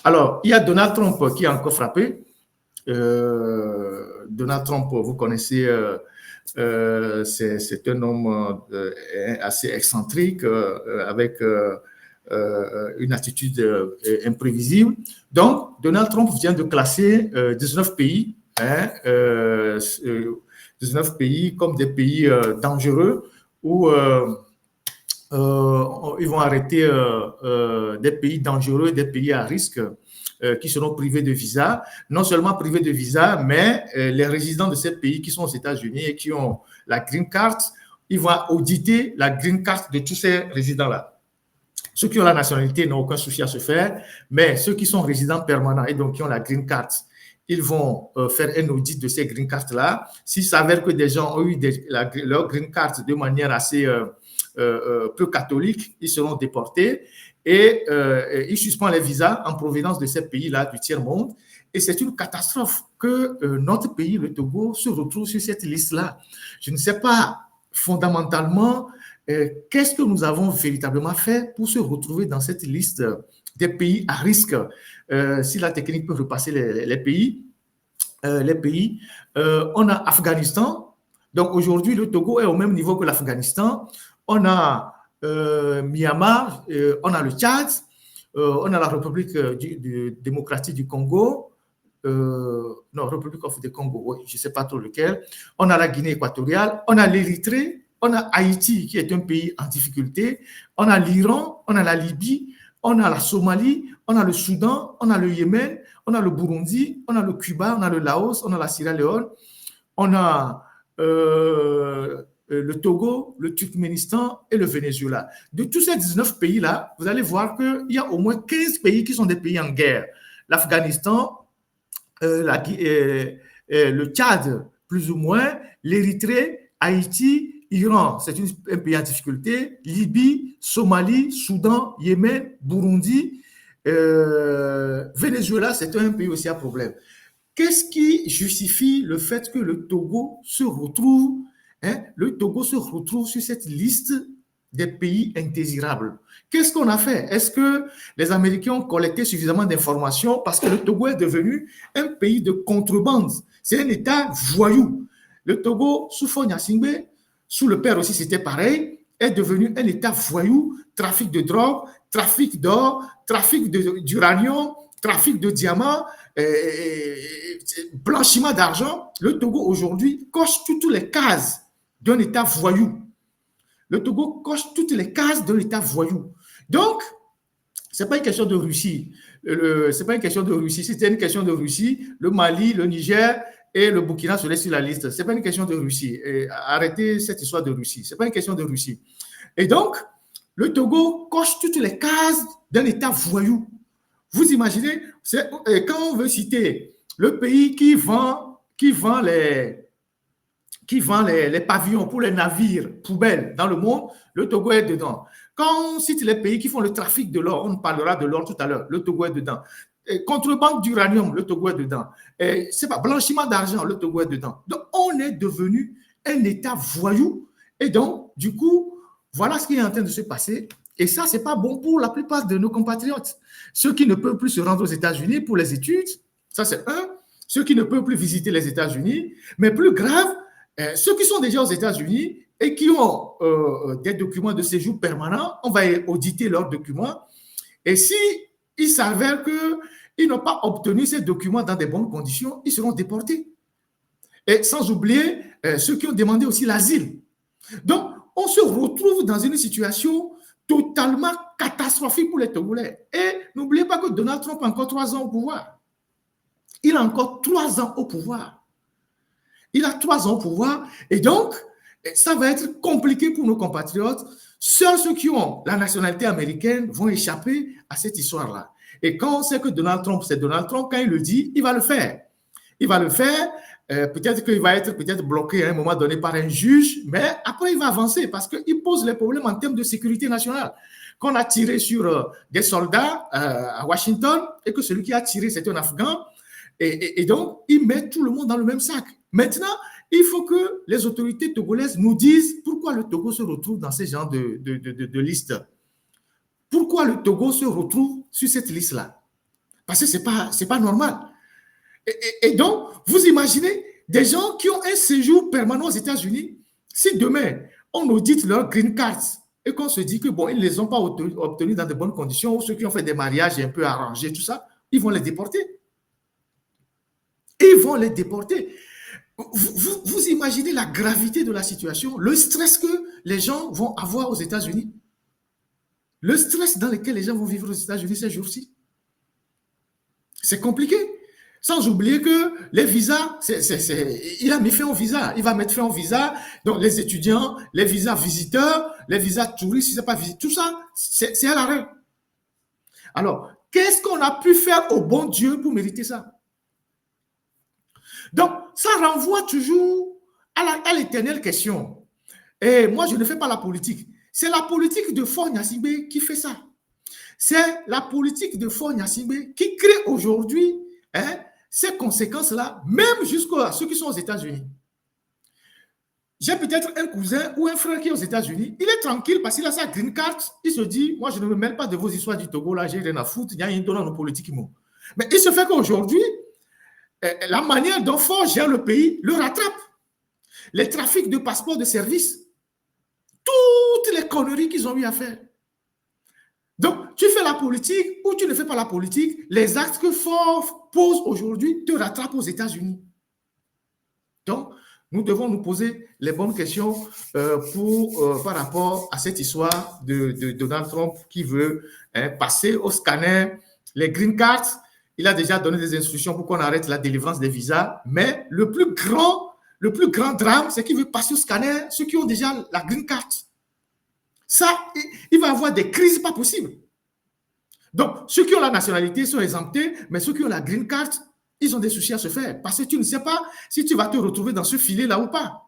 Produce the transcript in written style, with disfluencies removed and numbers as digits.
Alors, il y a Donald Trump qui a encore frappé. Donald Trump, vous connaissez, c'est un homme assez excentrique, avec une attitude imprévisible. Donc, Donald Trump vient de classer 19 pays, 19 pays comme des pays dangereux où ils vont arrêter des pays dangereux, des pays à risque qui seront privés de visa. Non seulement privés de visa, mais les résidents de ces pays qui sont aux États-Unis et qui ont la green card, ils vont auditer la green card de tous ces résidents-là. Ceux qui ont la nationalité n'ont aucun souci à se faire, mais ceux qui sont résidents permanents et donc qui ont la green card, ils vont faire un audit de ces green cards-là. S'il s'avère que des gens ont eu leur green card de manière assez peu catholique, ils seront déportés et ils suspendent les visas en provenance de ces pays-là du tiers-monde. Et c'est une catastrophe que notre pays, le Togo, se retrouve sur cette liste-là. Je ne sais pas fondamentalement qu'est-ce que nous avons véritablement fait pour se retrouver dans cette liste des pays à risque. Si la technique peut repasser les pays, on a Afghanistan. Donc aujourd'hui, le Togo est au même niveau que l'Afghanistan. On a Myanmar, on a le Tchad, on a la République démocratique du Congo, non, République du Congo, oui, je ne sais pas trop lequel. On a la Guinée équatoriale, on a l'Érythrée, on a Haïti qui est un pays en difficulté, on a l'Iran, on a la Libye, on a la Somalie, on a le Soudan, on a le Yémen, on a le Burundi, on a le Cuba, on a le Laos, on a la Sierra Leone, on a le Togo, le Turkménistan et le Venezuela. De tous ces 19 pays-là, vous allez voir qu'il y a au moins 15 pays qui sont des pays en guerre. L'Afghanistan, le Tchad, plus ou moins, l'Érythrée, Haïti, Iran, c'est un pays en difficulté, Libye, Somalie, Soudan, Yémen, Burundi, Venezuela, c'est un pays aussi à problème. Qu'est-ce qui justifie le fait que le Togo se retrouve sur cette liste des pays indésirables? Qu'est-ce qu'on a fait? Est-ce que les Américains ont collecté suffisamment d'informations? Parce que le Togo est devenu un pays de contrebande. C'est un État voyou. Le Togo, sous Faure Gnassingbé, sous le père aussi, c'était pareil, est devenu un État voyou, trafic de drogue, trafic d'or, trafic d'uranium, trafic de diamants, blanchiment d'argent. Le Togo aujourd'hui coche toutes les cases d'un État voyou. Le Togo coche toutes les cases d'un État voyou. Donc, ce n'est pas une question de Russie. C'est pas une question de Russie. Si c'était une question de Russie, le Mali, le Niger et le Burkina seraient sur la liste. Ce n'est pas une question de Russie. Arrêtez cette histoire de Russie. Ce n'est pas une question de Russie. Et donc, le Togo coche toutes les cases d'un État voyou. Vous imaginez, quand on veut citer le pays qui vend les pavillons pour les navires poubelles dans le monde, le Togo est dedans. Quand on cite les pays qui font le trafic de l'or, on parlera de l'or tout à l'heure, le Togo est dedans. Contrebande d'uranium, le Togo est dedans. C'est pas blanchiment d'argent, le Togo est dedans. Donc, on est devenu un État voyou. Et donc, du coup, voilà ce qui est en train de se passer. Et ça, c'est pas bon pour la plupart de nos compatriotes. Ceux qui ne peuvent plus se rendre aux États-Unis pour les études, ça c'est un. Ceux qui ne peuvent plus visiter les États-Unis, mais plus grave, ceux qui sont déjà aux États-Unis et qui ont des documents de séjour permanents, on va auditer leurs documents. Et si il s'avère qu'ils n'ont pas obtenu ces documents dans de bonnes conditions, ils seront déportés. Et sans oublier ceux qui ont demandé aussi l'asile. Donc, on se retrouve dans une situation totalement catastrophique pour les Togolais. Et n'oubliez pas que Donald Trump a encore 3 ans au pouvoir. Il a encore 3 ans au pouvoir. Il a 3 ans au pouvoir. Et donc, ça va être compliqué pour nos compatriotes. Seuls ceux qui ont la nationalité américaine vont échapper à cette histoire-là. Et quand on sait que Donald Trump, c'est Donald Trump, quand il le dit, il va le faire. Il va le faire. Peut-être qu'il va être bloqué à un moment donné par un juge, mais après il va avancer parce qu'il pose les problèmes en termes de sécurité nationale. Qu'on a tiré sur des soldats à Washington et que celui qui a tiré c'était un Afghan, et donc il met tout le monde dans le même sac. Maintenant, il faut que les autorités togolaises nous disent pourquoi le Togo se retrouve dans ces genres de listes. Pourquoi le Togo se retrouve sur cette liste-là? Parce que ce n'est pas normal. Et donc, vous imaginez des gens qui ont un séjour permanent aux États-Unis, si demain, on audite leur green cards et qu'on se dit que, bon, ils ne les ont pas obtenus dans de bonnes conditions, ou ceux qui ont fait des mariages un peu arrangés, tout ça, ils vont les déporter. Ils vont les déporter. Vous imaginez la gravité de la situation, le stress que les gens vont avoir aux États-Unis, le stress dans lequel les gens vont vivre aux États-Unis ces jours-ci. C'est compliqué. Sans oublier que les visas, il a mis fin au visa. Il va mettre fin au visa. Donc, les étudiants, les visas visiteurs, les visas touristes, si ce n'est pas visite, tout ça, c'est à l'arrêt. Alors, qu'est-ce qu'on a pu faire au bon Dieu pour mériter ça? Donc, ça renvoie toujours à l'éternelle question. Et moi, je ne fais pas la politique. C'est la politique de Faure Gnassingbé qui fait ça. C'est la politique de Faure Gnassingbé qui crée aujourd'hui ces conséquences-là, même jusqu'à ceux qui sont aux États-Unis. J'ai peut-être un cousin ou un frère qui est aux États-Unis, il est tranquille parce qu'il a sa green card, il se dit, moi je ne me mêle pas de vos histoires du Togo, là j'ai rien à foutre, il y a une donne dans nos politiques. Mais il se fait qu'aujourd'hui, la manière dont Faure gère le pays le rattrape. Les trafics de passeports de service, toutes les conneries qu'ils ont eu à faire. Donc, tu fais la politique ou tu ne fais pas la politique, les actes que Faure pose aujourd'hui te rattrapent aux États-Unis. Donc, nous devons nous poser les bonnes questions par rapport à cette histoire de Donald Trump qui veut passer au scanner les green cards. Il a déjà donné des instructions pour qu'on arrête la délivrance des visas, mais le plus grand drame, c'est qu'il veut passer au scanner ceux qui ont déjà la green card. Ça, il va y avoir des crises pas possibles. Donc, ceux qui ont la nationalité sont exemptés, mais ceux qui ont la green card, ils ont des soucis à se faire parce que tu ne sais pas si tu vas te retrouver dans ce filet-là ou pas.